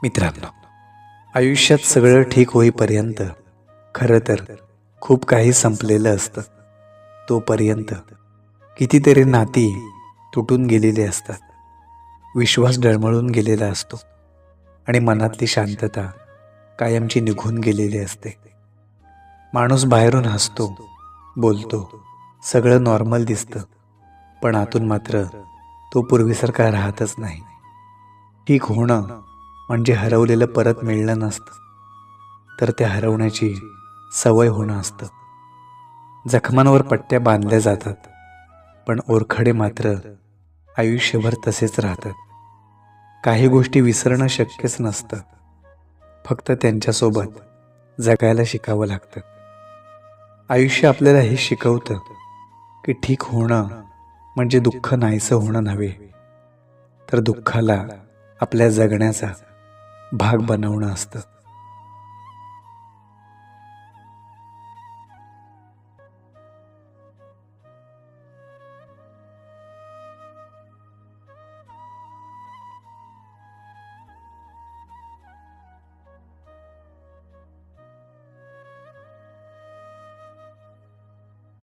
मित्रांनो, आयुष्यात सगळं ठीक होईपर्यंत खरं तर खूप काही संपलेलं असतं. तोपर्यंत कितीतरी नाती तुटून गेलेली असतात, विश्वास डळमळून गेलेला असतो आणि मनातली शांतता कायमची निघून गेलेली असते. माणूस बाहेरून हसतो, बोलतो, सगळं नॉर्मल दिसतं, पण आतून मात्र तो पूर्वीसारखा राहतच नाही. ठीक होणं म्हणजे हरवलेलं परत मिळणं नसतं, तर त्या हरवण्याची सवय होणं असतं. जखमांवर पट्ट्या बांधल्या जातात, पण ओरखडे मात्र आयुष्यभर तसेच राहतात. काही गोष्टी विसरणं शक्यच नसतं, फक्त त्यांच्यासोबत जगायला शिकावं लागतं. आयुष्य आपल्याला हे शिकवतं की ठीक होणं म्हणजे दुःख नाहीसं होणं नव्हे, तर दुःखाला आपल्या जगण्याचा भाग बनवणं असतं.